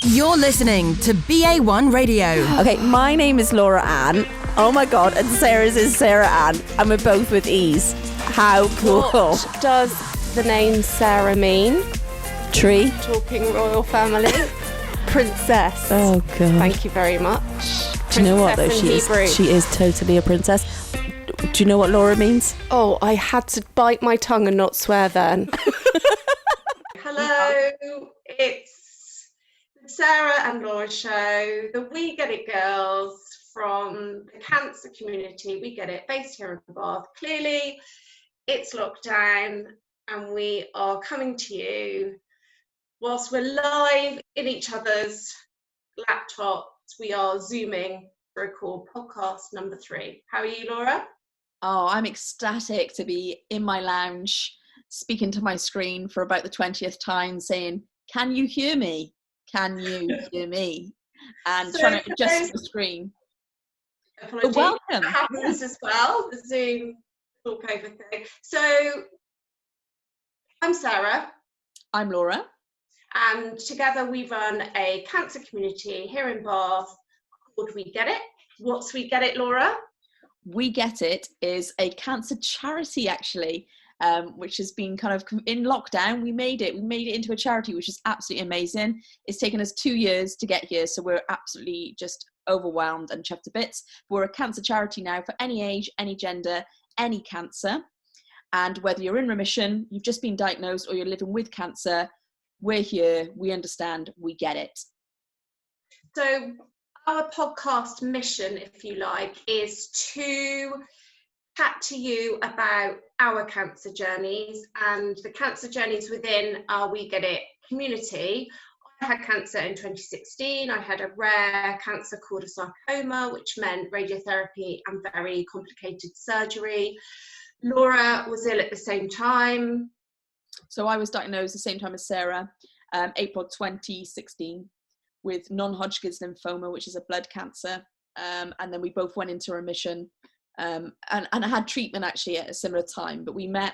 You're listening to BA1 Radio. Okay, my name is Laura Ann. Oh my God, and Sarah's is Sarah Ann, and we're both with E's. How cool. What does the name Sarah mean? Tree. Talking royal family. Princess. Oh God. Thank you very much. Do you know what though? Princess She is totally a princess. Do you know what Laura means? Oh, I had to bite my tongue and not swear then. Hello, it's the Sarah and Laura show, the We Get It girls from the cancer community. We Get It, based here in Bath. Clearly, it's lockdown and we are coming to you whilst we're live in each other's laptops. We are Zooming to record podcast number 3. How are you, Laura? Oh, I'm ecstatic to be in my lounge, speaking to my screen for about the 20th time, saying, "Can you hear me? Can you hear me?" And So trying to adjust the screen. Apologies. Welcome. That happens as well, the Zoom talkover thing. So, I'm Sarah. I'm Laura. And together we run a cancer community here in Bath called We Get It. What's We Get It, Laura? We Get It is a cancer charity, actually, which has been kind of in lockdown. We made it into a charity, which is absolutely amazing. It's taken us 2 years to get here, so we're absolutely just overwhelmed and chuffed to bits. We're a cancer charity now for any age, any gender, any cancer. And whether you're in remission, you've just been diagnosed, or you're living with cancer, we're here, we understand, we get it. So our podcast mission, if you like, is to chat to you about our cancer journeys and the cancer journeys within our We Get It community. I had cancer in 2016. I had a rare cancer called a sarcoma, which meant radiotherapy and very complicated surgery. Laura was ill at the same time. So I was diagnosed the same time as Sarah, April 2016, with non-Hodgkin's lymphoma, which is a blood cancer. And then we both went into remission. And I had treatment actually at a similar time, but we met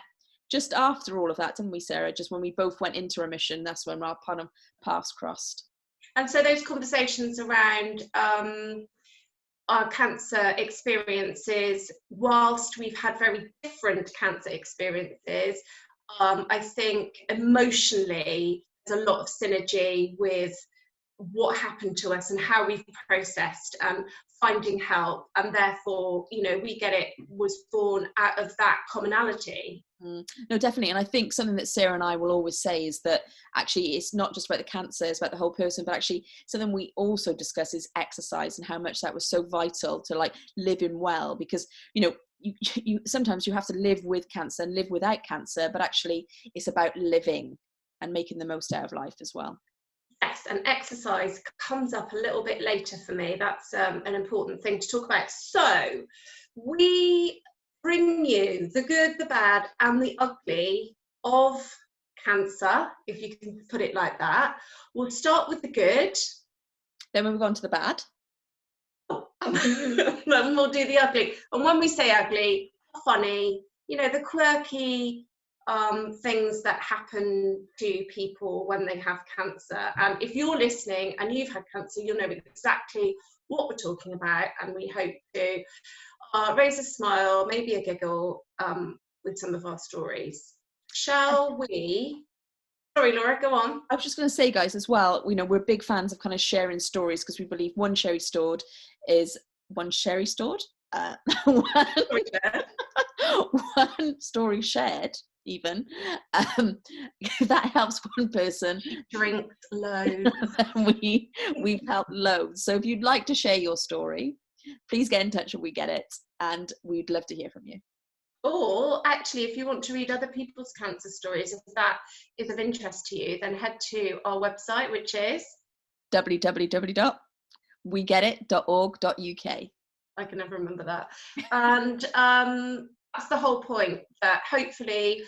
just after all of that, didn't we, Sarah? Just when we both went into remission, that's when our paths crossed. And so those conversations around our cancer experiences, whilst we've had very different cancer experiences, I think emotionally there's a lot of synergy with what happened to us and how we've processed finding help, and therefore, you know, We Get It was born out of that commonality. No, definitely. And I think something that Sarah and I will always say is that actually it's not just about the cancer, it's about the whole person, but actually something we also discuss is exercise and how much that was so vital to like living well, because, you know, you sometimes you have to live with cancer and live without cancer, but actually it's about living and making the most out of life as well. Yes, and exercise comes up a little bit later for me. That's an important thing to talk about. So we bring you the good, the bad and the ugly of cancer, if you can put it like that. We'll start with the good. Then we'll go on to the bad. Then we'll do the ugly. And when we say ugly, funny, you know, the quirky things that happen to people when they have cancer. And if you're listening and you've had cancer, you'll know exactly what we're talking about, and we hope to raise a smile, maybe a giggle with some of our stories. Shall we? Sorry, Laura, go on. I was just going to say, guys, as well, you know, we're big fans of kind of sharing stories, because we believe one story shared even, that helps one person Drink loads. We've helped loads. So if you'd like to share your story, please get in touch and We Get It, and we'd love to hear from you. Or actually, if you want to read other people's cancer stories, if that is of interest to you, then head to our website, which is www.wegetit.org.uk. I can never remember that. And that's the whole point, that hopefully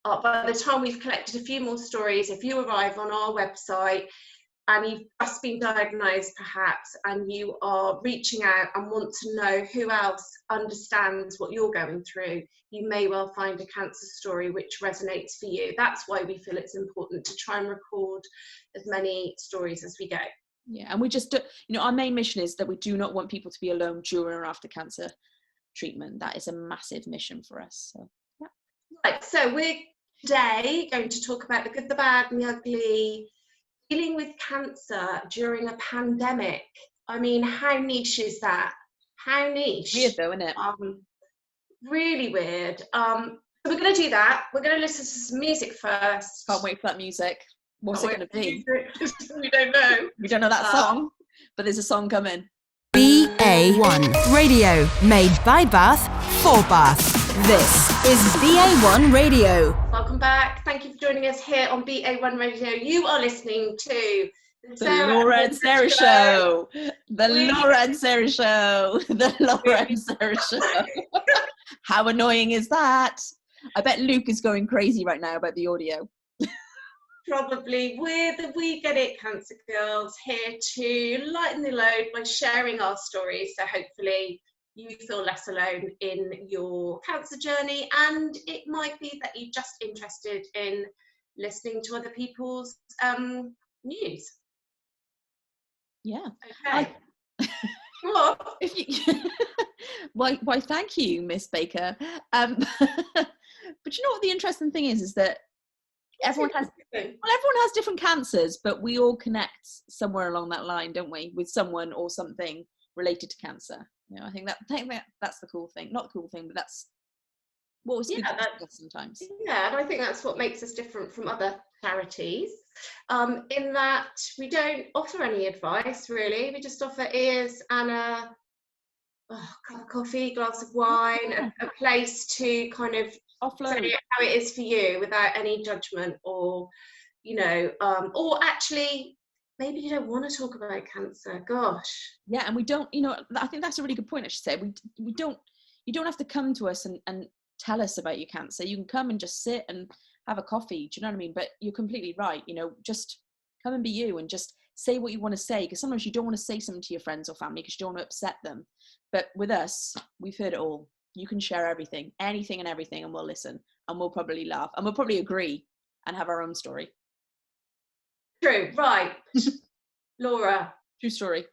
by the time we've collected a few more stories, if you arrive on our website, and you've just been diagnosed perhaps, and you are reaching out and want to know who else understands what you're going through, you may well find a cancer story which resonates for you. That's why we feel it's important to try and record as many stories as we go. Yeah, and we just do, our main mission is that we do not want people to be alone during or after cancer treatment. That is a massive mission for us. So yeah. Right, so we're today going to talk about the good, the bad and the ugly, dealing with cancer during a pandemic. I mean, how niche is that? How niche? Weird though, isn't it? Really weird. So we're going to do that. We're going to listen to some music first. Can't wait for that music. What's it going to be? We don't know. We don't know that song, but there's a song coming. BA1 Radio, made by Bath for Bath. This is BA1 Radio. Welcome back. Thank you for joining us here on BA1 Radio. You are listening to The Laura and Sarah Show. The Laura and Sarah Show. The Laura and Sarah Show. How annoying is that? I bet Luke is going crazy right now about the audio. Probably. We're the We Get It Cancer Girls, here to lighten the load by sharing our stories. So hopefully you feel less alone in your cancer journey, and it might be that you're just interested in listening to other people's news. Yeah. Okay. What? Why, thank you, Miss Baker. But you know what the interesting thing is that everyone has different cancers, but we all connect somewhere along that line, don't we, with someone or something related to cancer. I think that's the cool thing. Not the cool thing, but that's what was good to discuss sometimes. Yeah, and I think that's what makes us different from other charities, in that we don't offer any advice, really. We just offer ears and a cup of coffee, glass of wine, a place to kind of offload say how it is for you without any judgment, or or actually maybe you don't want to talk about cancer. Gosh. Yeah, and we don't, I think that's a really good point, I should say. You don't have to come to us and tell us about your cancer. You can come and just sit and have a coffee. Do you know what I mean? But you're completely right. Just come and be you and just say what you want to say, because sometimes you don't want to say something to your friends or family because you don't want to upset them. But with us, we've heard it all. You can share everything, anything and everything, and we'll listen, and we'll probably laugh, and we'll probably agree and have our own story. True. Right. Laura. True story.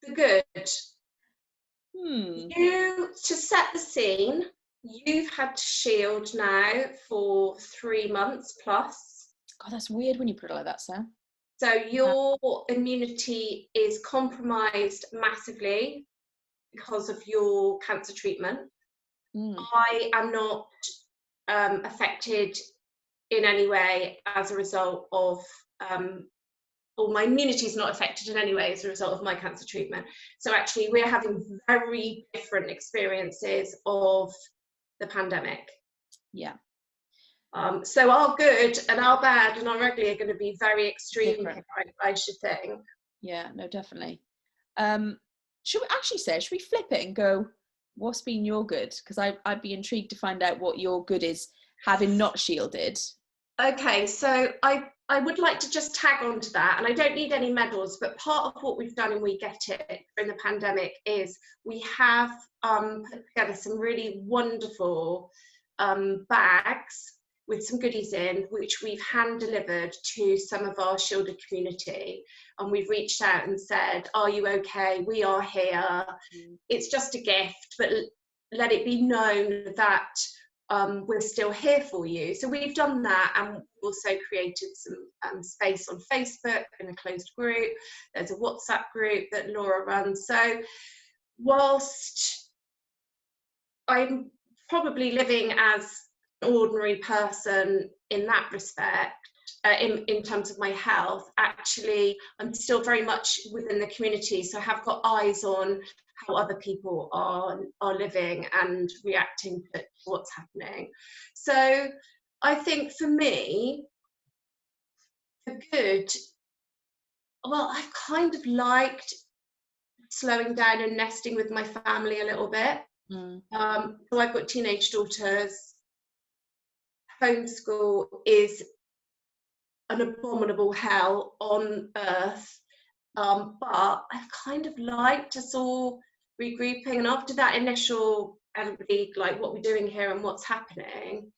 The good. You, to set the scene, you've had Shield now for 3 months plus. God, that's weird when you put it like that, Sam. So your immunity is compromised massively because of your cancer treatment. I am not affected in any way as a result of, or my immunity is not affected in any way as a result of my cancer treatment. So actually we're having very different experiences of the pandemic. Yeah. So our good and our bad and our ugly are going to be very extreme, I should think. Yeah, no, definitely. Should we flip it and go, what's been your good? Because I'd be intrigued to find out what your good is, having not shielded. Okay, so I would like to just tag on to that, and I don't need any medals, but part of what we've done in We Get It during the pandemic is we have put together some really wonderful bags with some goodies in, which we've hand delivered to some of our shielded community, and we've reached out and said, are you okay? We are here. It's just a gift, but let it be known that we're still here for you. So we've done that, and also created some space on Facebook in a closed group. There's a WhatsApp group that Laura runs. So whilst I'm probably living as ordinary person in that respect, in terms of my health, actually I'm still very much within the community, so I have got eyes on how other people are living and reacting to what's happening. So I think for me, the good, well, I've kind of liked slowing down and nesting with my family a little bit. So I've got teenage daughters. Homeschool is an abominable hell on earth. But I've kind of liked us all regrouping, and after that initial everybody like what we're doing here and what's happening,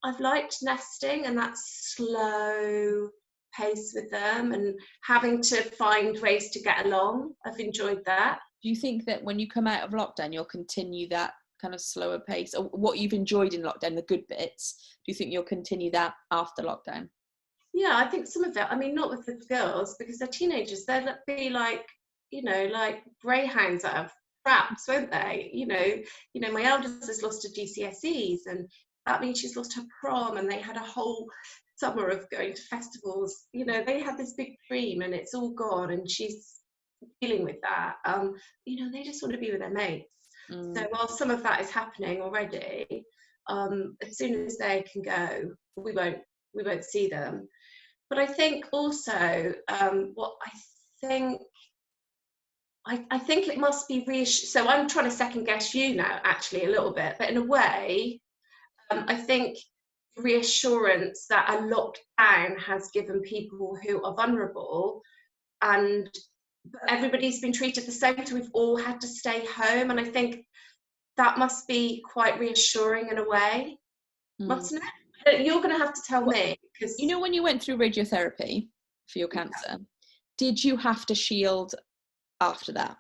I've liked nesting and that slow pace with them and having to find ways to get along. I've enjoyed that. Do you think that when you come out of lockdown, you'll continue that kind of slower pace, or what you've enjoyed in lockdown, the good bits? Do you think you'll continue that after lockdown? Yeah, I think some of it. I mean, not with the girls because they're teenagers. They'll be like, like greyhounds out of traps, won't they? My eldest has lost her GCSEs, and that means she's lost her prom, and they had a whole summer of going to festivals. They had this big dream, and it's all gone, and she's dealing with that. They just want to be with their mates. So while some of that is happening already, as soon as they can go, we won't see them. But I think also what I think it must be so I'm trying to second guess you now actually a little bit, but in a way I think reassurance that a lockdown has given people who are vulnerable, and everybody's been treated the same, so we've all had to stay home, and I think that must be quite reassuring in a way, mustn't it? You're going to have to tell me, because when you went through radiotherapy for your cancer, did you have to shield after that?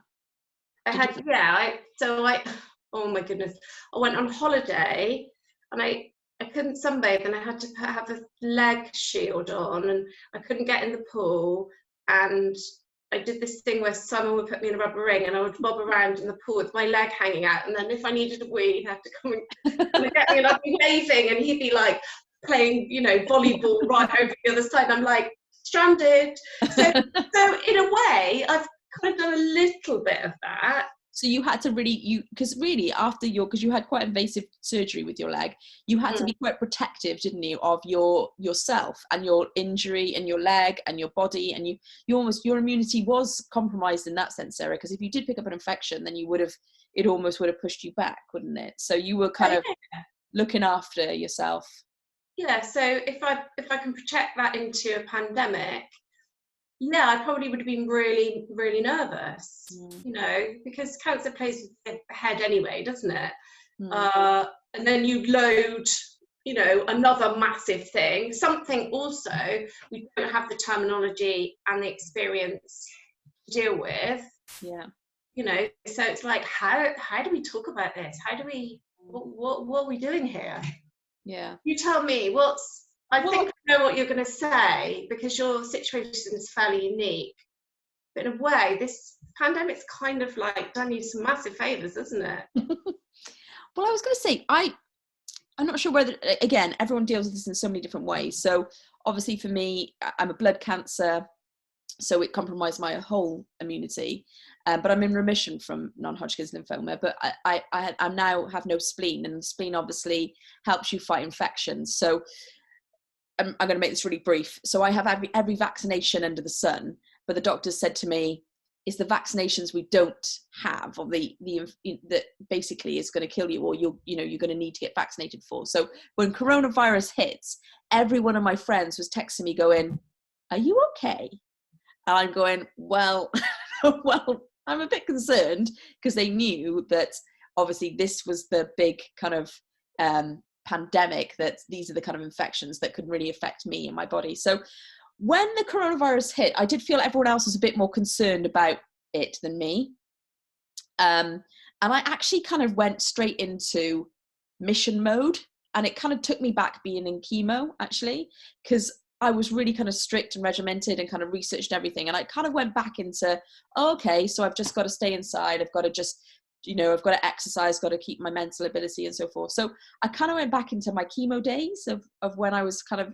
Oh my goodness, I went on holiday and I couldn't sunbathe, and I had to have a leg shield on, and I couldn't get in the pool, and I did this thing where someone would put me in a rubber ring and I would bob around in the pool with my leg hanging out, and then if I needed a wee, he'd have to come and get me, and I'd be waving and he'd be like playing, volleyball right over the other side. I'm like stranded. So in a way, I've kind of done a little bit of that. So you had to because you had quite invasive surgery with your leg, you had to be quite protective, didn't you, of yourself and your injury and your leg and your body, and your immunity was compromised in that sense, Sarah, because if you did pick up an infection, then it almost would have pushed you back, wouldn't it? So you were kind of looking after yourself. Yeah, so if I can project that into a pandemic, I probably would have been really, really nervous, because cancer plays with the head anyway, doesn't it? And then you load, another massive thing, something also we don't have the terminology and the experience to deal with. Yeah. So it's like, how do we talk about this? What are we doing here? Yeah. You tell me I think I know what you're going to say, because your situation is fairly unique. But in a way, this pandemic's kind of like done you some massive favours, isn't it? Well, I was going to say, I'm not sure whether, again, everyone deals with this in so many different ways. So obviously for me, I'm a blood cancer, so it compromised my whole immunity. But I'm in remission from non-Hodgkin's lymphoma. But I now have no spleen, and the spleen obviously helps you fight infections. So I'm going to make this really brief. So I have every vaccination under the sun, but the doctors said to me, it's the vaccinations we don't have, or that basically is going to kill you, or you're going to need to get vaccinated for. So when coronavirus hits, every one of my friends was texting me going, "Are you okay?" And I'm going, well, I'm a bit concerned, because they knew that obviously this was the big kind of pandemic, that these are the kind of infections that could really affect me and my body. So when the coronavirus hit, I did feel everyone else was a bit more concerned about it than me. And I actually kind of went straight into mission mode, and it kind of took me back being in chemo, actually, because I was really kind of strict and regimented and kind of researched everything. And I kind of went back into, okay, so I've just got to stay inside. I've got to just, I've got to exercise, got to keep my mental ability and so forth. So I kind of went back into my chemo days of when I was kind of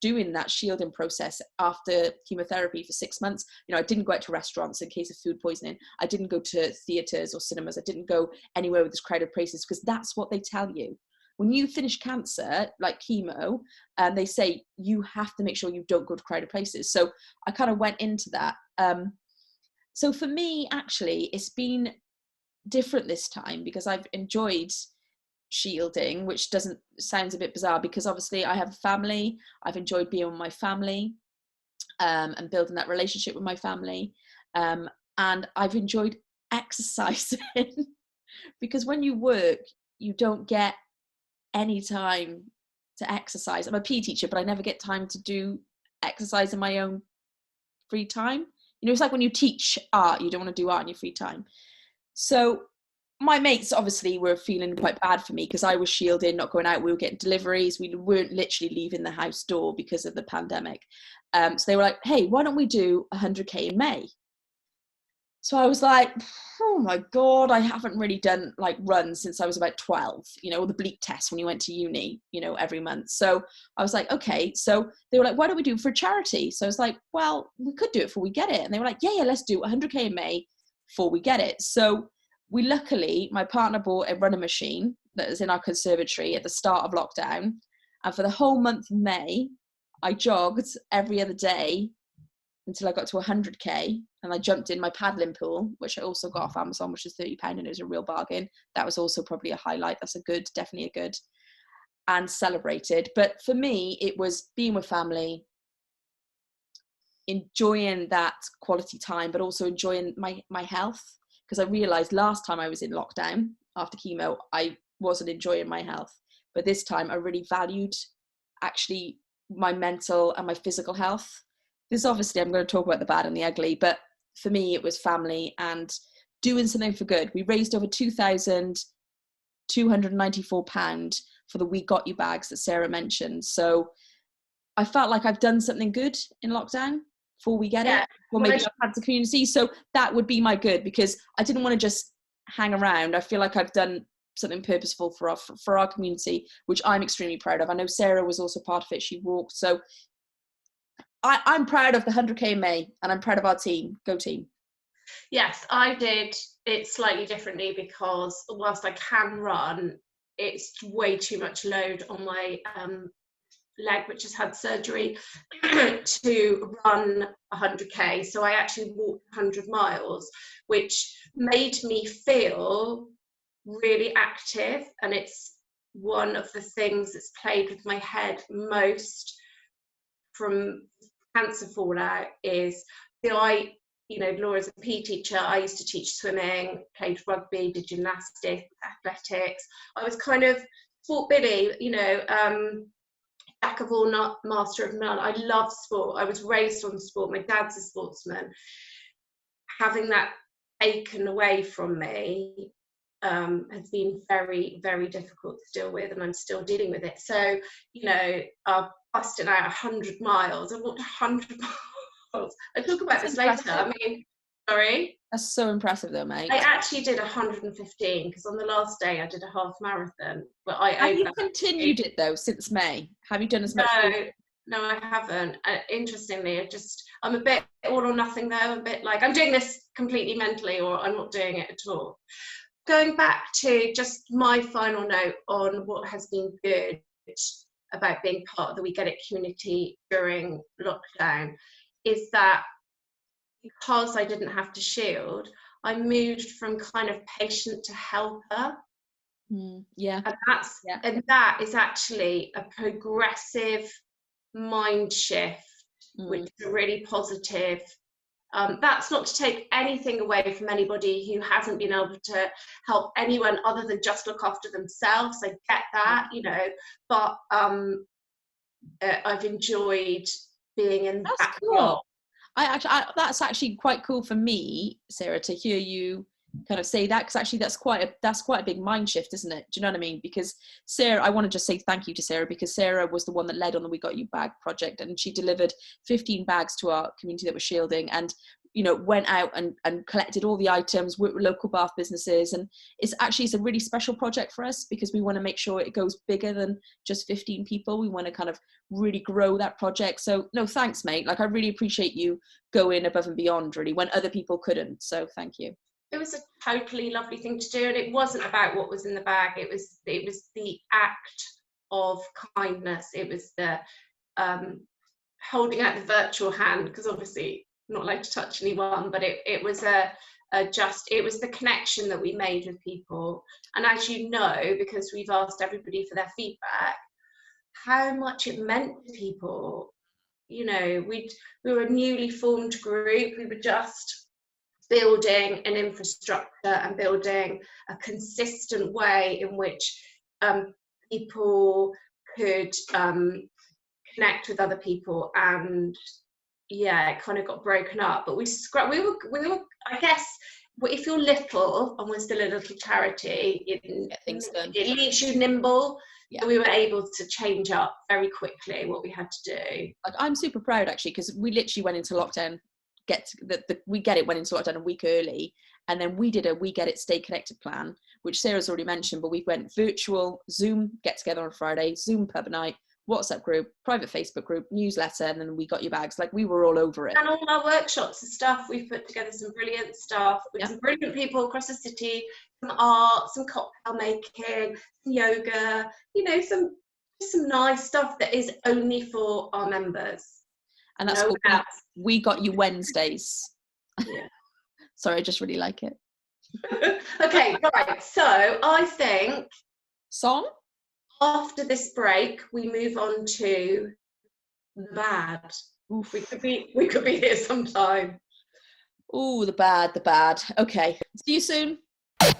doing that shielding process after chemotherapy for 6 months. I didn't go out to restaurants in case of food poisoning. I didn't go to theatres or cinemas. I didn't go anywhere with this crowded places, because that's what they tell you. When you finish cancer, like chemo, they say you have to make sure you don't go to crowded places. So I kind of went into that. So for me, actually, it's been different this time, because I've enjoyed shielding, which sounds a bit bizarre, because obviously I have a family. I've enjoyed being with my family, and building that relationship with my family. And I've enjoyed exercising because when you work, you don't get any time to exercise. I'm a PE teacher, but I never get time to do exercise in my own free time. You know, it's like when you teach art, you don't want to do art in your free time. So my mates obviously were feeling quite bad for me because I was shielding, not going out. We were getting deliveries. We weren't literally leaving the house door because of the pandemic. So they were like, hey, why don't we do 100K in May? So I was like, oh my God, I haven't really done like runs since I was about 12, you know, or the bleep test when you went to uni, you know, every month. So I was like, okay. So they were like, why don't we do it for a charity? So I was like, well, we could do it before we get it. And they were like, yeah, let's do 100K in May before we get it. So we luckily, my partner bought a running machine that is in our conservatory at the start of lockdown. And for the whole month of May, I jogged every other day until I got to 100K, and I jumped in my paddling pool, which I also got off Amazon, which is £30, and it was a real bargain. That was also probably a highlight. That's definitely a good, and celebrated. But for me, it was being with family, enjoying that quality time, but also enjoying my health, because I realized last time I was in lockdown after chemo, I wasn't enjoying my health. But this time I really valued actually my mental and my physical health. This obviously, I'm going to talk about the bad and the ugly, but for me, it was family and doing something for good. We raised over £2,294 for the We Got You bags that Sarah mentioned. So I felt like I've done something good in lockdown before we get it, or maybe I've had the community. So that would be my good, because I didn't want to just hang around. I feel like I've done something purposeful for our community, which I'm extremely proud of. I know Sarah was also part of it. She walked. So I'm proud of the 100K in May, and I'm proud of our team. Go team. Yes, I did it slightly differently, because whilst I can run, it's way too much load on my leg, which has had surgery, to run 100K. So I actually walked 100 miles, which made me feel really active. And it's one of the things that's played with my head most from cancer fallout is Laura's a PE teacher. I used to teach swimming, played rugby, did gymnastics, athletics. I was kind of sport Billy, jack of all, not master of none. I love sport. I was raised on sport. My dad's a sportsman. Having that taken away from me has been very, very difficult to deal with, and I'm still dealing with it. So, busting out 100 miles. I walked 100 miles. I'll talk about this later. I mean, sorry? That's so impressive though, mate. I actually did 115, because on the last day I did a half marathon. But have you continued it though since May? Have you done as much? No, I haven't. Interestingly, I'm a bit all or nothing though. I'm a bit like, I'm doing this completely mentally, or I'm not doing it at all. Going back to just my final note on what has been good about being part of the We Get It community during lockdown, is that because I didn't have to shield, I moved from kind of patient to helper. Yeah. And that is actually a progressive mind shift, which is really positive. That's not to take anything away from anybody who hasn't been able to help anyone other than just look after themselves. I get that, but I've enjoyed being in that role. That's actually quite cool for me, Sarah, to hear you kind of say that, because actually that's quite a big mind shift, isn't it? Do you know what I mean? Because Sarah, I want to just say thank you to Sarah, because Sarah was the one that led on the We Got You bag project, and she delivered 15 bags to our community that was shielding, and went out and collected all the items, worked with local bath businesses. And it's a really special project for us, because we want to make sure it goes bigger than just 15 people. We want to kind of really grow that project. So no, thanks, mate. Like, I really appreciate you going above and beyond, really, when other people couldn't. So thank you. It was a totally lovely thing to do, and it wasn't about what was in the bag. It was the act of kindness. It was the holding out the virtual hand, because obviously not allowed to touch anyone, but it was a it was the connection that we made with people. And as you know, because we've asked everybody for their feedback, how much it meant to people. You know, we were a newly formed group. We were just building an infrastructure and building a consistent way in which people could connect with other people. And yeah, it kind of got broken up, but we were, I guess, if you're little and we're still a little charity, it leaves you nimble. Yeah. So we were able to change up very quickly what we had to do. Like, I'm super proud actually, because we literally went into lockdown. We Get It went into lockdown a week early, and then we did a We Get It Stay Connected plan, which Sarah's already mentioned. But we went virtual, Zoom get together on Friday, Zoom pub night, WhatsApp group, private Facebook group, newsletter, and then we got your bags. Like, we were all over it. And all our workshops and stuff, we've put together some brilliant stuff with some brilliant people across the city, some art, some cocktail making, some yoga, you know, some nice stuff that is only for our members. And that's cool. We got you Wednesdays. Yeah. Sorry, I just really like it. Okay, right. So I think song? After this break, we move on to the bad. Oof. We could be here sometime. Ooh, the bad. Okay. See you soon.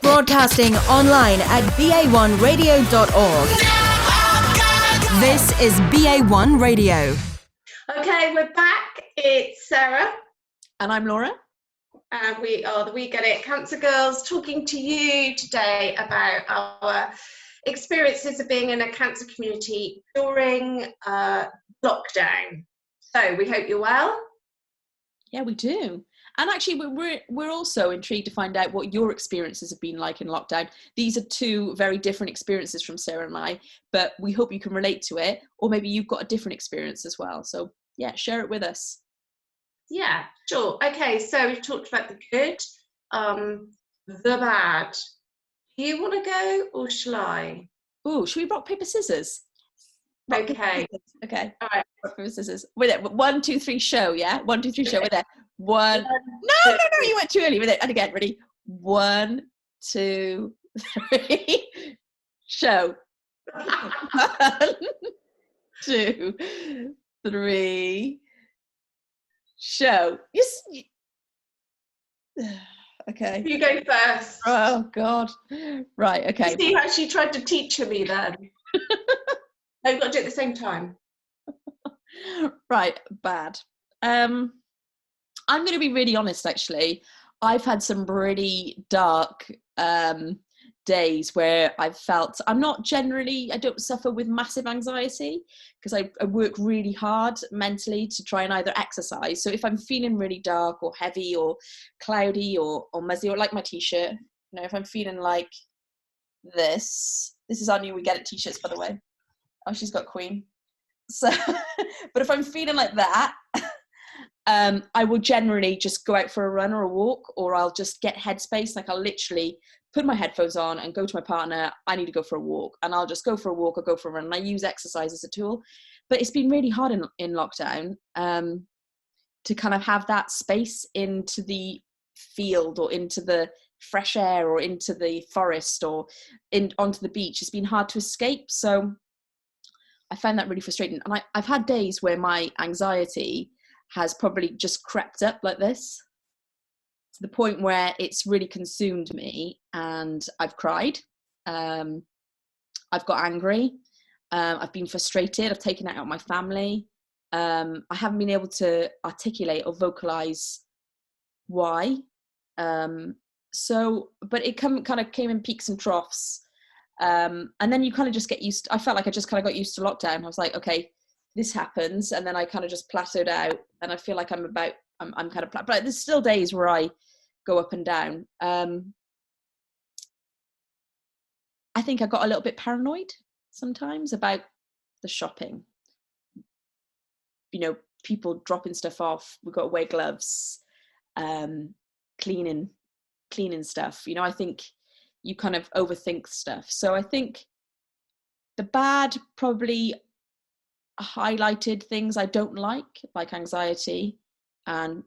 Broadcasting online at BA1Radio.org. This is BA1 Radio. Okay, we're back. It's Sarah. And I'm Laura. And we are the We Get It Cancer Girls, talking to you today about our experiences of being in a cancer community during lockdown. So we hope you're well. Yeah, we do. And actually, we're also intrigued to find out what your experiences have been like in lockdown. These are two very different experiences from Sarah and I, but we hope you can relate to it, or maybe you've got a different experience as well. So yeah, share it with us. Yeah, sure. Okay, so we've talked about the good, the bad. Do you want to go, or shall I? Oh, should we rock, paper, scissors? Okay. Paper, scissors. Okay. All right. Rock, paper, scissors. With it. 1, 2, 3, show. Yeah. 1, 2, 3, show. With it. One. No. You went too early with it. And again, ready. 1, 2, 3, show. 1, 2, 3, show. Yes. Okay. You go first. Oh God. Right. Okay. You see how she tried to teach me then? I've got to do it at the same time. Right. Bad. I'm going to be really honest. Actually, I've had some really dark days where I've felt I don't suffer with massive anxiety because I work really hard mentally to try and either exercise. So if I'm feeling really dark or heavy or cloudy or muzzy, or like my t-shirt, you know, if I'm feeling like this is our new We Get It t-shirts, by the way. Oh, she's got Queen. So, but if I'm feeling like that, I will generally just go out for a run or a walk, or I'll just get headspace. Like, I'll literally put my headphones on and go to my partner, I need to go for a walk, and I'll just go for a walk or go for a run. And I use exercise as a tool. But it's been really hard in lockdown to kind of have that space into the field or into the fresh air or into the forest or onto the beach. It's been hard to escape. So I found that really frustrating. And I've had days where my anxiety has probably just crept up like this, to the point where it's really consumed me, and I've cried, I've got angry, I've been frustrated, I've taken it out on my family. I haven't been able to articulate or vocalize why. But it kind of came in peaks and troughs. And then you kind of just get used I felt like I just kind of got used to lockdown. I was like, okay, this happens, and then I kind of just plateaued out, and I feel like I'm kind of but there's still days where I go up and down. I think I got a little bit paranoid sometimes about the shopping, you know, people dropping stuff off, we've got to wear gloves, cleaning stuff, you know. I think you kind of overthink stuff. So I think the bad probably highlighted things I don't like anxiety and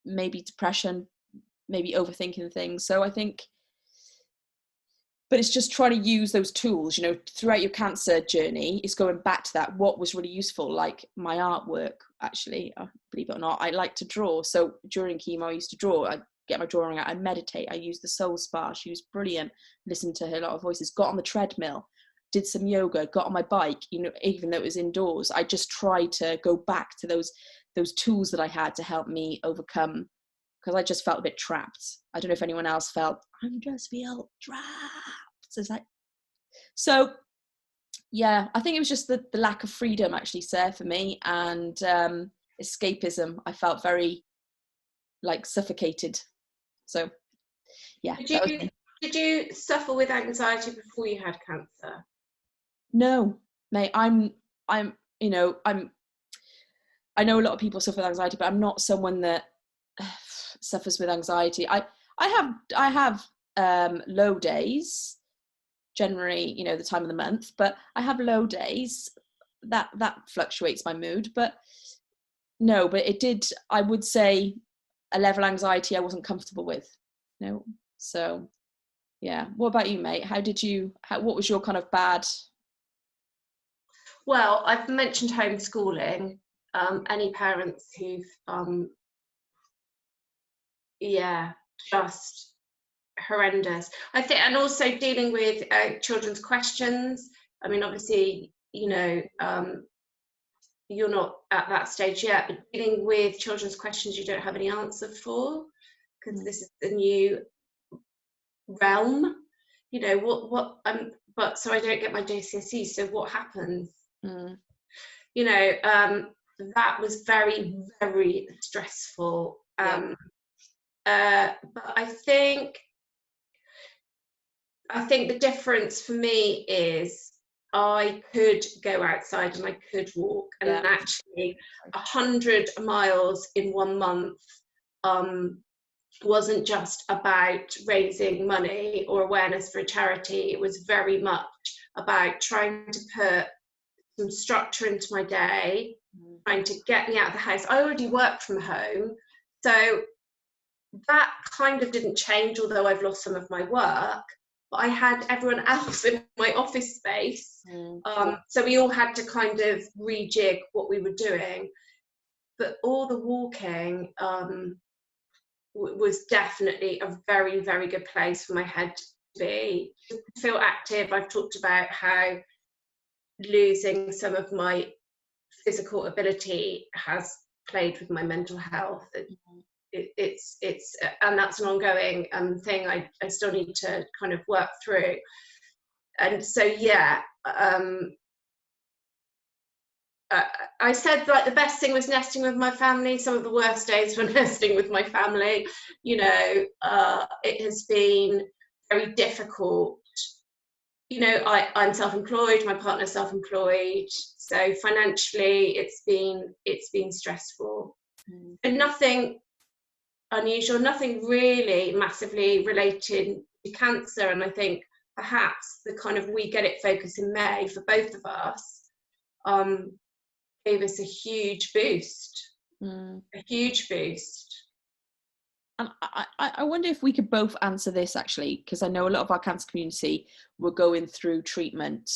maybe depression, maybe overthinking things. So I think, but it's just trying to use those tools, you know, throughout your cancer journey. Is going back to that, what was really useful, like my artwork, actually, believe it or not, I like to draw. So during chemo, I used to draw. I get my drawing out, I meditate, I use the soul spa, she was brilliant, listened to her lot of voices, got on the treadmill, did some yoga, got on my bike, you know, even though it was indoors. I just tried to go back to those tools that I had to help me overcome, because I just felt a bit trapped. I don't know if anyone else felt, I'm just feel trapped. So it's like, so yeah, I think it was just the lack of freedom, actually, Sarah, for me, and escapism. I felt very like suffocated. So yeah. Did you suffer with anxiety before you had cancer? No, mate, I'm you know, I know a lot of people suffer with anxiety, but I'm not someone that suffers with anxiety. I have low days, generally, you know, the time of the month, but I have low days that fluctuates my mood. But no, but it did, I would say, a level of anxiety I wasn't comfortable with. No. So yeah. What about you, mate? What was your kind of bad? Well, I've mentioned homeschooling. Any parents who've just horrendous, I think, and also dealing with children's questions. I mean, obviously, you know, you're not at that stage yet, but dealing with children's questions you don't have any answer for, because this is the new realm, you know, but so I don't get my GCSE, so what happens? You know, that was very, very stressful. But I think the difference for me is I could go outside and I could walk, and actually 100 miles in 1 month wasn't just about raising money or awareness for a charity. It was very much about trying to put some structure into my day, trying to get me out of the house. I already work from home, so that kind of didn't change, although I've lost some of my work. But I had everyone else in my office space, so we all had to kind of rejig what we were doing. But all the walking was definitely a very, very good place for my head to be. To feel active. I've talked about how losing some of my physical ability has played with my mental health. It's and that's an ongoing thing I still need to kind of work through. And so I said, like, the best thing was nesting with my family. Some of the worst days were nesting with my family. You know, it has been very difficult. You know, I'm self-employed, my partner's self-employed, so financially it's been stressful. And nothing unusual, nothing really massively related to cancer. And I think perhaps the kind of We Get It focus in May for both of us gave us a huge boost. A huge boost. And I wonder if we could both answer this, actually, because I know a lot of our cancer community were going through treatment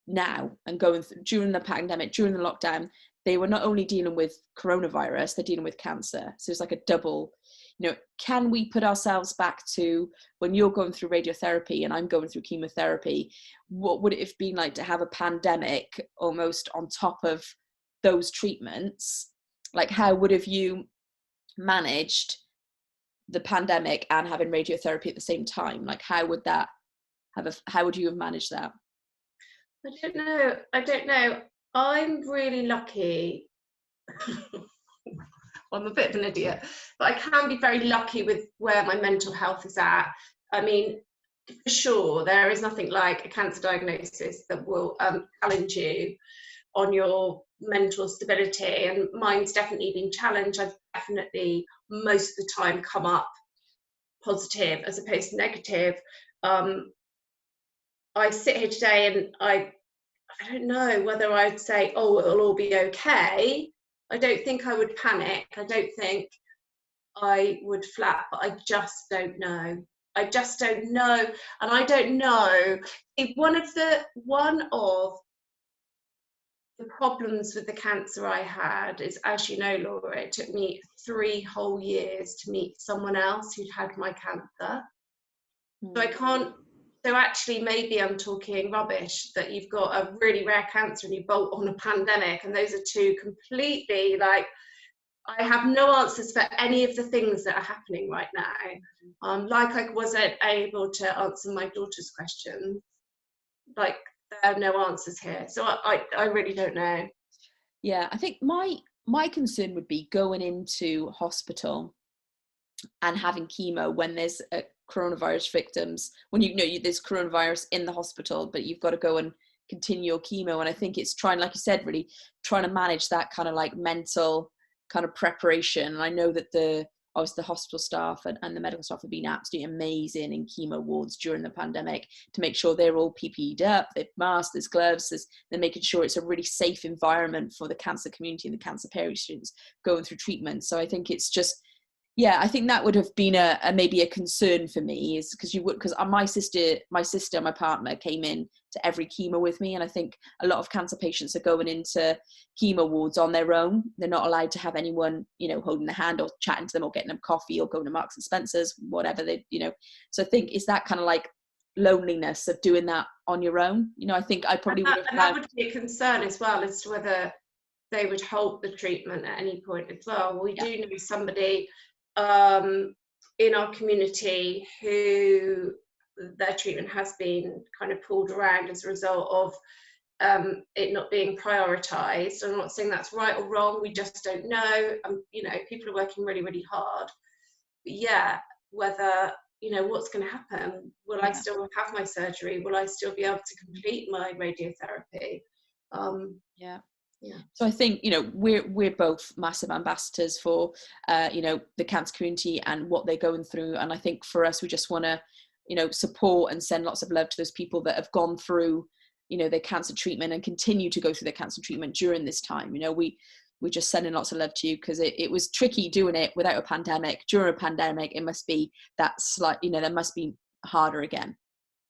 now and going through, during the pandemic, during the lockdown. They were not only dealing with coronavirus, they're dealing with cancer. So it's like a double, you know, can we put ourselves back to when you're going through radiotherapy and I'm going through chemotherapy? What would it have been like to have a pandemic almost on top of those treatments? Like, how would have you managed the pandemic and having radiotherapy at the same time? Like, how would you have managed that? I don't know. I'm really lucky. I'm a bit of an idiot, but I can be very lucky with where my mental health is at. I mean, for sure, there is nothing like a cancer diagnosis that will challenge you on your mental stability, and mine's definitely been challenged. I've definitely most of the time come up positive as opposed to negative. I sit here today and I don't know whether I'd say, oh, it'll all be okay. I don't think I would panic. I don't think I would flap, but I just don't know. I just don't know. And I don't know if one of the problems with the cancer I had is, as you know, Laura, it took me 3 whole years to meet someone else who'd had my cancer. So I can't, so actually maybe I'm talking rubbish that you've got a really rare cancer and you bolt on a pandemic, and those are two completely, like, I have no answers for any of the things that are happening right now. Like I wasn't able to answer my daughter's questions. Like, there are no answers here. So I really don't know. Yeah, I think my concern would be going into hospital and having chemo when there's coronavirus victims, when you know there's coronavirus in the hospital, but you've got to go and continue your chemo. And I think it's trying, like you said, really trying to manage that kind of like mental kind of preparation. And I know that obviously the hospital staff and the medical staff have been absolutely amazing in chemo wards during the pandemic to make sure they're all PPE'd up, they've masks, there's gloves, they're making sure it's a really safe environment for the cancer community and the cancer patients going through treatment. So I think it's just, yeah, I think that would have been maybe a concern for me, is because my sister, my partner, came in to every chemo with me, and I think a lot of cancer patients are going into chemo wards on their own. They're not allowed to have anyone, holding their hand or chatting to them or getting them coffee or going to Marks and Spencer's, whatever So I think it's that kind of like loneliness of doing that on your own. I think I probably would have. And that would be a concern as well, as to whether they would halt the treatment at any point as well. We do know somebody in our community who their treatment has been kind of pulled around as a result of it not being prioritised. I'm not saying that's right or wrong, we just don't know. People are working really, really hard. But yeah, whether, what's going to happen? Will I still have my surgery? Will I still be able to complete my radiotherapy? Yeah. So I think, we're both massive ambassadors for, the cancer community and what they're going through. And I think for us, we just want to, support and send lots of love to those people that have gone through, their cancer treatment and continue to go through their cancer treatment during this time. We're just sending lots of love to you, because it was tricky doing it without a pandemic. During a pandemic, it must be that slight, that must be harder again.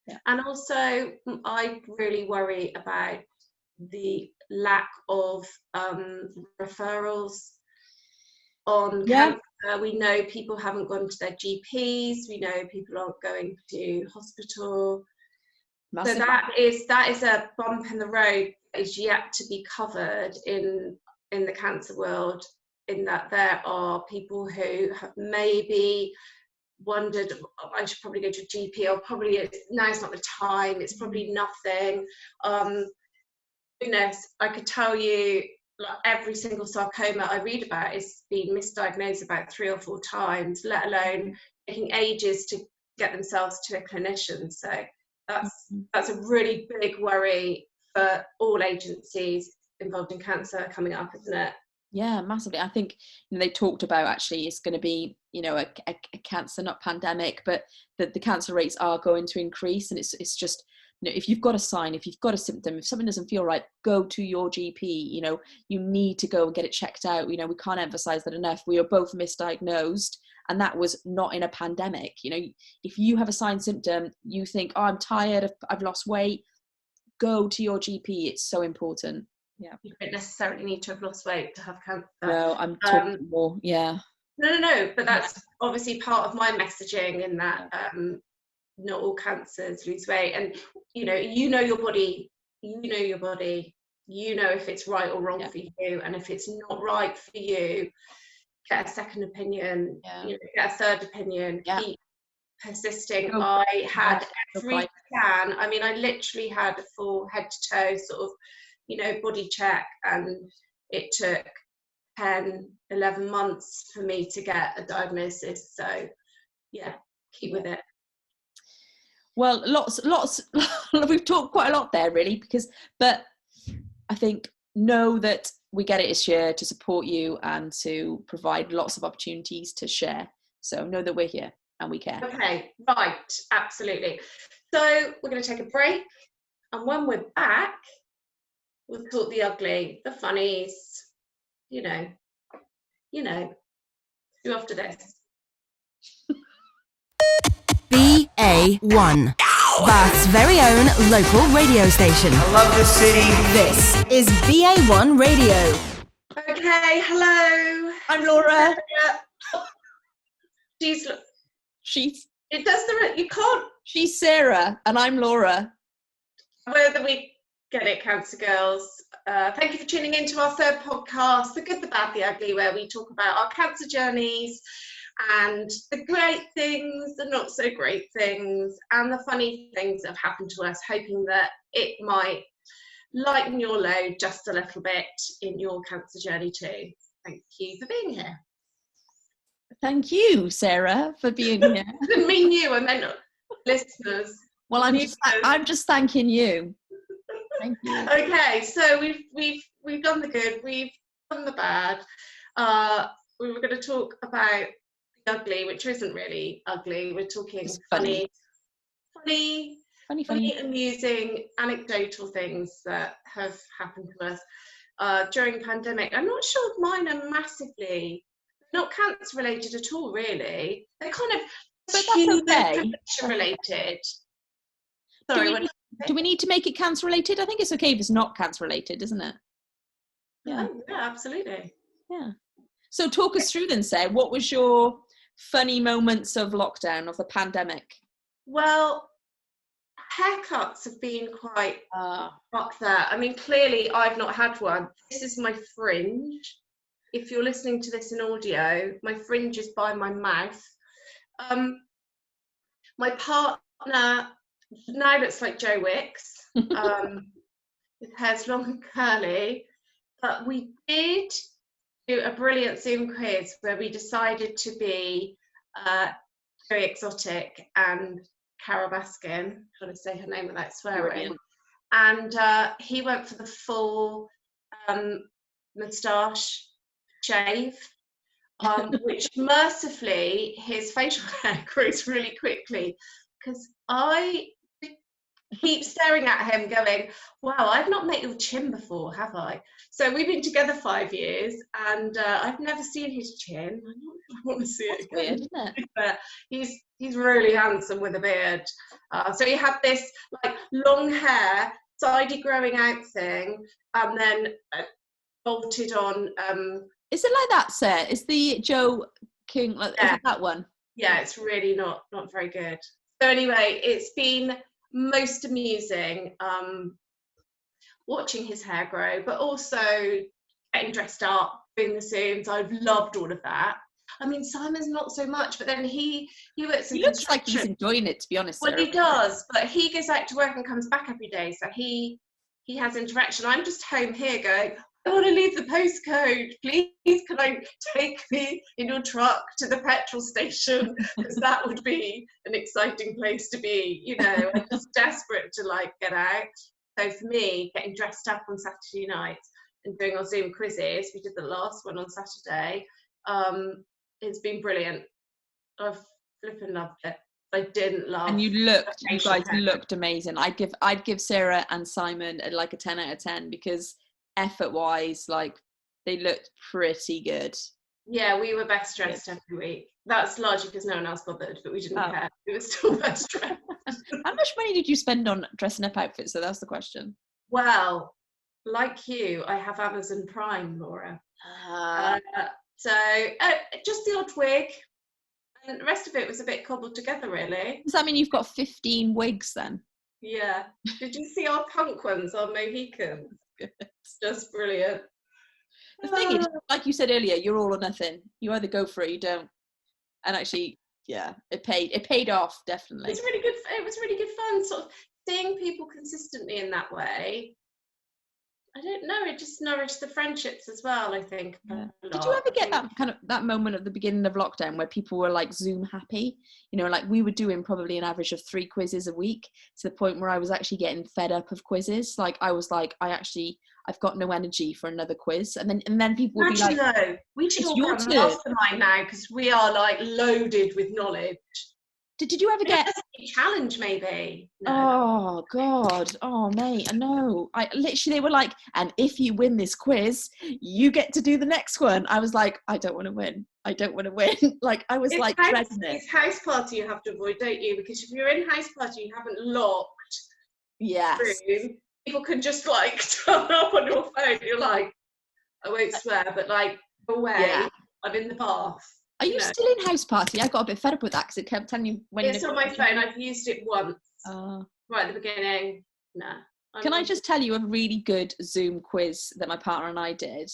Yeah. And also, I really worry about the lack of referrals on cancer. We know people haven't gone to their GPs. We know people aren't going to hospital. Massive. So that is a bump in the road that is yet to be covered in the cancer world, in that there are people who have maybe wondered, I should probably go to a GP, or probably now's not the time, it's probably nothing. Goodness, I could tell you, like, every single sarcoma I read about is being misdiagnosed about 3 or 4 times, let alone taking ages to get themselves to a clinician. So that's a really big worry for all agencies involved in cancer coming up, isn't it? Yeah, massively. I think they talked about, actually it's going to be a cancer, not pandemic, but that the cancer rates are going to increase. And it's just, if you've got a sign, if you've got a symptom, if something doesn't feel right, go to your GP. You need to go and get it checked out. We can't emphasize that enough. We are both misdiagnosed, and that was not in a pandemic. If you have a sign symptom, you think, oh, I'm tired, I've lost weight, go to your GP. It's so important. Yeah. You don't necessarily need to have lost weight to have cancer. No, I'm talking more. Yeah. No. But that's obviously part of my messaging, in that not all cancers lose weight. And you know your body. You know if it's right or wrong for you, and if it's not right for you, get a second opinion. Get a third opinion. Keep persisting. I had every scan. I mean, I literally had a full head to toe sort of body check, and it took 10-11 months for me to get a diagnosis. So keep with it. Well, lots we've talked quite a lot there, really, but I think know that we get it this year to support you and to provide lots of opportunities to share. So know that we're here and we care. Okay, right, absolutely. So we're going to take a break, and when we're back, we'll talk the ugly, the funnies, do after this. BA1, Bath's very own local radio station. I love this city. This is BA1 Radio. Okay, hello. I'm Laura. She's. It does the. You can't. She's Sarah, and I'm Laura. Whether we get it, Cancer Girls. Thank you for tuning in to our third podcast, The Good, the Bad, the Ugly, where we talk about our cancer journeys and the great things, the not so great things, and the funny things that have happened to us, hoping that it might lighten your load just a little bit in your cancer journey too. Thank you for being here. Thank you, Sarah, for being here. I didn't mean you, I meant listeners. Well, I'm just thanking you. Thank you. Okay, so we've done the good, we've done the bad. We were going to talk about the ugly, which isn't really ugly. We're talking funny, amusing, anecdotal things that have happened to us during the pandemic. I'm not sure if mine are massively not cancer related at all, really. They're kind of okay. Related. Sorry, do we need to make it cancer related? I think it's okay if it's not cancer related, isn't it? Yeah. Oh, yeah, absolutely. Yeah. So talk us through then, Sarah. What was your funny moments of lockdown, of the pandemic? Well, haircuts have been quite up there. I mean, clearly I've not had one. This is my fringe. If you're listening to this in audio, my fringe is by my mouth. My partner now looks like Joe Wicks. His hair's long and curly. But we did do a brilliant Zoom quiz where we decided to be very exotic and Carol Baskin, trying to say her name without swearing. And he went for the full moustache shave, which mercifully his facial hair grows really quickly, because I keep staring at him going, wow, I've not met your chin before, have I? So we've been together 5 years and I've never seen his chin. I want to see it again. Weird, isn't it? But he's really handsome with a beard. So he had this like long hair, tidy growing out thing, and then bolted on. Is it like that, Sarah? Is the Joe King, is it that one? Yeah, it's really not very good. So anyway, it's been most amusing watching his hair grow, but also getting dressed up, doing the Zooms. I've loved all of that. I mean, Simon's not so much, but then he works in He looks like he's enjoying it, to be honest. Well, Sarah. he does, but he goes out to work and comes back every day, so he has interaction. I'm just home here going, I want to leave the postcode. Please, can I take me in your truck to the petrol station? Because that would be an exciting place to be. You know, I'm just desperate to like get out. So for me, getting dressed up on Saturday nights and doing our Zoom quizzes, we did the last one on Saturday. It's been brilliant. I've flipping loved it. I didn't love. And you guys looked amazing. I'd give Sarah and Simon like a 10 out of 10 because effort wise, like they looked pretty good. Yeah, we were best dressed every week. That's largely because no one else bothered, but we didn't care. We were still best dressed. How much money did you spend on dressing up outfits? So that's the question. Well, like you, I have Amazon Prime, Laura. So just the odd wig, and the rest of it was a bit cobbled together, really. Does that mean you've got 15 wigs then? Yeah. Did you see our punk ones, our Mohicans? It's just brilliant. The thing is, like you said earlier, you're all or nothing. You either go for it or you don't. And actually, yeah, it paid off, definitely. It was really good fun, sort of seeing people consistently in that way. I don't know, it just nourished the friendships as well, I think. Yeah. Did you ever get that moment at the beginning of lockdown where people were like Zoom happy? You know, like we were doing probably an average of 3 quizzes a week, to the point where I was actually getting fed up of quizzes. Like I was like, I've got no energy for another quiz. And then people would be like, no, we should all have a mastermind now because we are like loaded with knowledge. Did you ever get a challenge? Maybe. No. Oh God! Oh mate, I know. I literally they were like, and if you win this quiz, you get to do the next one. I was like, I don't want to win. I don't want to win. Like I was dreading it. It's house party you have to avoid, don't you? Because if you're in house party, you haven't locked room. People can just like turn up on your phone. You're like, I won't swear, but like, away. Yeah. I'm in the bath. Are you still in house party? I got a bit fed up with that because it kept telling you when it's on my phone. I've used it once. Right at the beginning. Nah. Can I just tell you a really good Zoom quiz that my partner and I did?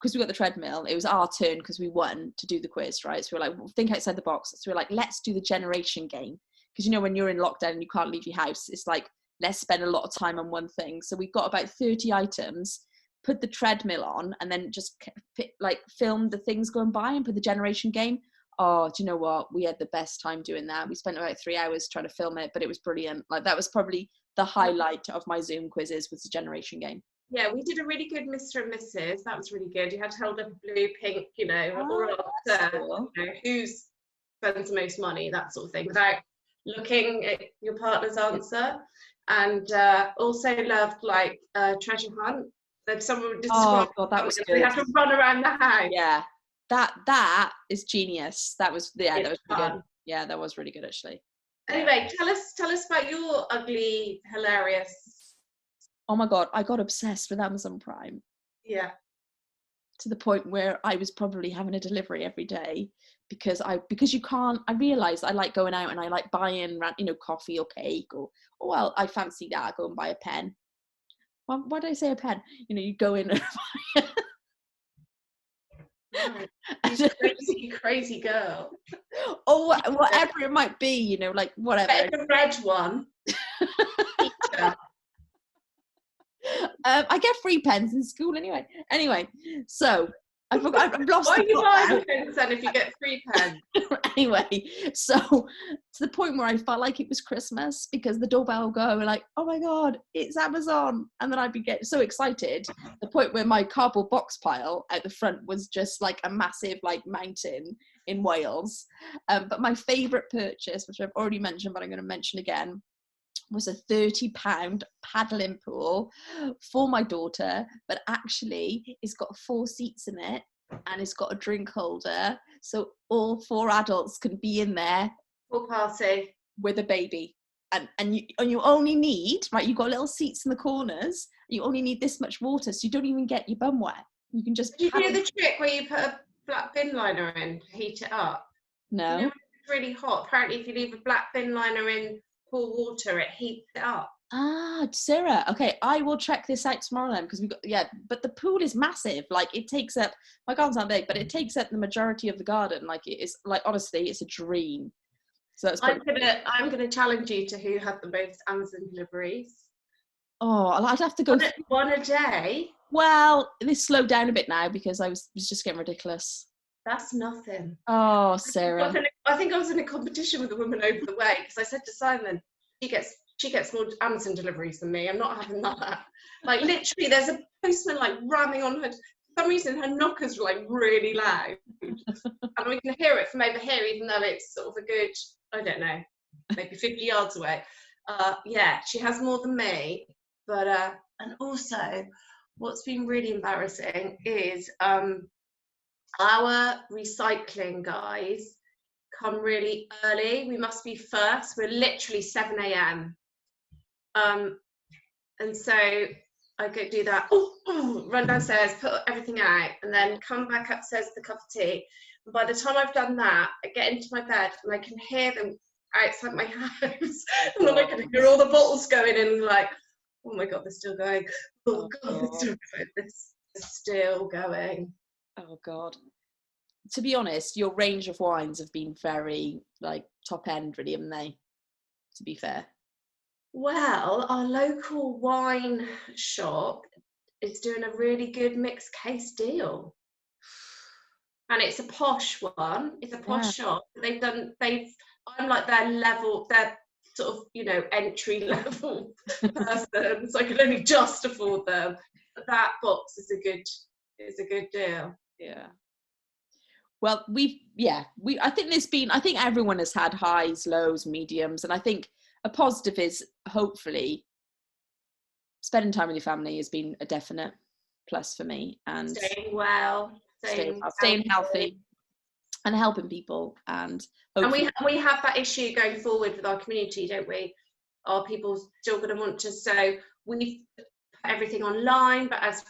Because we got the treadmill. It was our turn because we won to do the quiz, right? So we were like, think outside the box. So we were like, let's do the generation game. Because, you know, when you're in lockdown and you can't leave your house, it's like, let's spend a lot of time on one thing. So we got about 30 items, put the treadmill on, and then just film the things going by and put the generation game. Oh, do you know what? We had the best time doing that. We spent about 3 hours trying to film it, but it was brilliant. Like that was probably the highlight of my Zoom quizzes, was the generation game. Yeah, we did a really good Mr. and Mrs. That was really good. You had to hold up a blue, pink, you know, or cool. You know, who spends the most money, that sort of thing, without looking at your partner's answer. And also loved like treasure hunt. If someone would describe, oh God, that was good. We had to run around the house. Yeah, that is genius. That was that was really fun. Good. Yeah, that was really good actually. Anyway, tell us about your ugly, hilarious. Oh my God, I got obsessed with Amazon Prime. Yeah. To the point where I was probably having a delivery every day because you can't. I realised I like going out and I like buying, you know, coffee or cake or well, I fancy that. I go and buy a pen. Why did I say a pen? You know, you go in and buy crazy girl. Or whatever it might be, you know, like whatever. The red one. I get free pens in school anyway. Anyway, so I've lost. Why are you buying pens then if you get free pens? Anyway, so to the point where I felt like it was Christmas because the doorbell would go like, oh my God, it's Amazon. And then I'd be getting so excited to the point where my cardboard box pile out the front was just like a massive like mountain in Wales. But my favourite purchase, which I've already mentioned, but I'm going to mention again, was a £30 paddling pool for my daughter, but actually it's got 4 seats in it and it's got a drink holder, so all 4 adults can be in there. Pool party with a baby, and you only need, right, you've got little seats in the corners, you only need this much water, so you don't even get your bum wet. You can just. Did you do the trick where you put a black bin liner in to heat it up? No. You know, it's really hot. Apparently if you leave a black bin liner in cool water, it heats it up. Ah, Sarah. Okay, I will check this out tomorrow then, because we've got, yeah, but the pool is massive. Like it takes up, my garden's not big, but it takes up the majority of the garden. Like it is, like honestly, it's a dream. So that's I'm gonna challenge you to who had the most Amazon deliveries. Oh, I'd have to go one a day. Well, this slowed down a bit now because I was just getting ridiculous. That's nothing. Oh, Sarah. I think I was in a competition with a woman over the way because I said to Simon, she gets more Amazon deliveries than me. I'm not having that. Like literally, there's a postman like ramming on her. For some reason, her knockers were like really loud, and we can hear it from over here, even though it's sort of a good, I don't know, maybe 50 yards away. Yeah, she has more than me. But and also, what's been really embarrassing is our recycling guys come really early. We must be first. We're literally 7 a.m. And so I go do that, run downstairs, put everything out, and then come back upstairs with a cup of tea. And by the time I've done that, I get into my bed and I can hear them outside my house. And then I can hear all the bottles going in, like, oh my God, they're still going. Oh God, they're still going. They're still going. Oh God. To be honest, your range of wines have been very like top end, really, haven't they? To be fair. Well, our local wine shop is doing a really good mixed case deal. And it's a posh one. It's a posh shop. I'm like their sort of, you know, entry level person, so I could only just afford them. But that box is a good deal. Yeah. Well, I think everyone has had highs, lows, mediums, and I think a positive is hopefully spending time with your family has been a definite plus for me, and staying well, staying healthy, and helping people, and we have that issue going forward with our community, don't we? Are people still going to want to? So we've put everything online, but as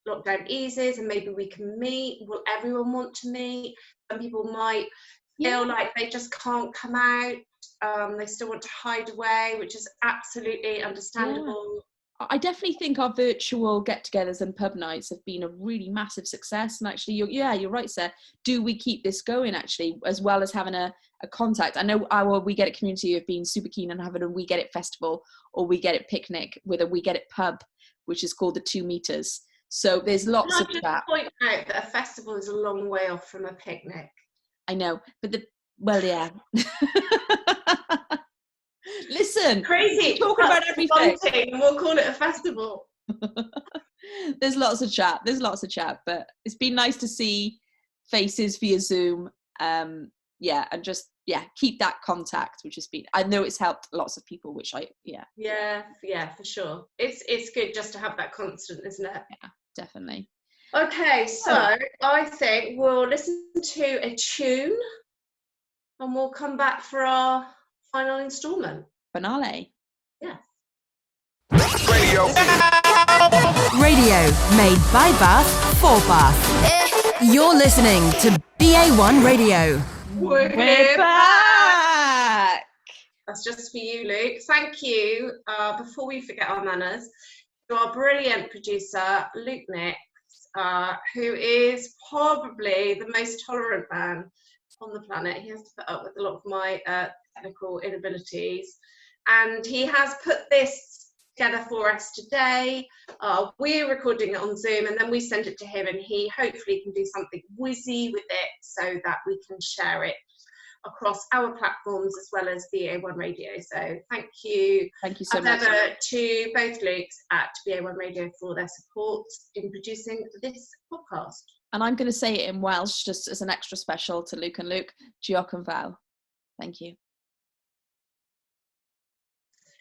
lockdown eases and maybe we can meet, will everyone want to meet? Some people might feel like they just can't come out. They still want to hide away, which is absolutely understandable. I definitely think our virtual get-togethers and pub nights have been a really massive success. And actually, you're right, Sarah. Do we keep this going, actually, as well as having a contact? I know our We Get It community have been super keen on having a We Get It festival or We Get It picnic with a We Get It pub, which is called the 2 meters. So there's lots of that. Can I just point out that a festival is a long way off from a picnic? I know, but yeah. Listen, crazy. Talk about everything. We'll call it a festival. There's lots of chat, but it's been nice to see faces via Zoom. And just keep that contact, which has been, I know it's helped lots of people, which for sure. It's good just to have that constant, isn't it? Yeah, definitely. Okay, so I think we'll listen to a tune and we'll come back for our final instalment. Finale. Yeah. Radio made by Bath for Bath. You're listening to BA1 Radio. We're back. That's just for you, Luke. Thank you. Before we forget our manners, to our brilliant producer, Luke Nix, who is probably the most tolerant man on the planet. He has to put up with a lot of my technical inabilities, and he has put this together for us today. We're recording it on Zoom, and then we send it to him, and he hopefully can do something whizzy with it so that we can share it across our platforms as well as BA1 Radio. So thank you so much to both Lukes at BA1 Radio for their support in producing this podcast. And I'm going to say it in Welsh just as an extra special to Luke and Luke. Diolch yn fawr. Thank you.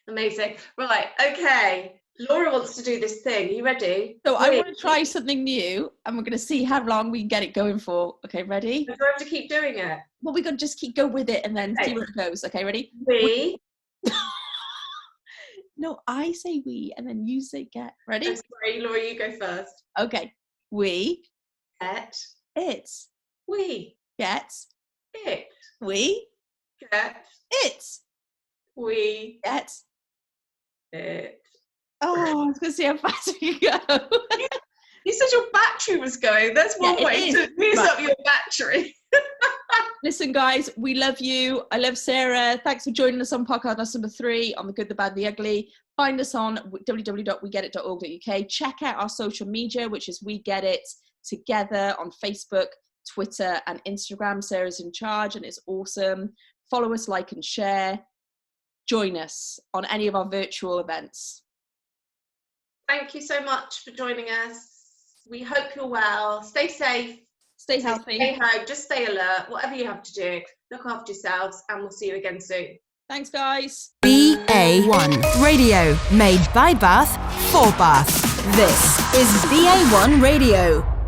Amazing. Right, okay. Laura wants to do this thing. Are you ready? So I want to try something new, and we're going to see how long we can get it going for. Okay, ready? Do I have to keep doing it? Well, we're going to just go with it and then see where it goes. Okay, ready? We. No, I say we, and then you say get. Ready? I'm sorry, Laura, you go first. Okay. We. Get. It. We. Get. It. We. Get. It. We. Get. It. Oh, I was going to see how fast we go. You said your battery was going. That's one way to use up your battery. Listen, guys, we love you. I love Sarah. Thanks for joining us on podcast number 3 on The Good, the Bad, the Ugly. Find us on www.wegetit.org.uk. Check out our social media, which is We Get It Together on Facebook, Twitter, and Instagram. Sarah's in charge, and it's awesome. Follow us, like, and share. Join us on any of our virtual events. Thank you so much for joining us. We hope you're well. Stay safe. Stay healthy. Stay home. Just stay alert. Whatever you have to do, look after yourselves, and we'll see you again soon. Thanks, guys. BA1 Radio, made by Bath for Bath. This is BA1 Radio.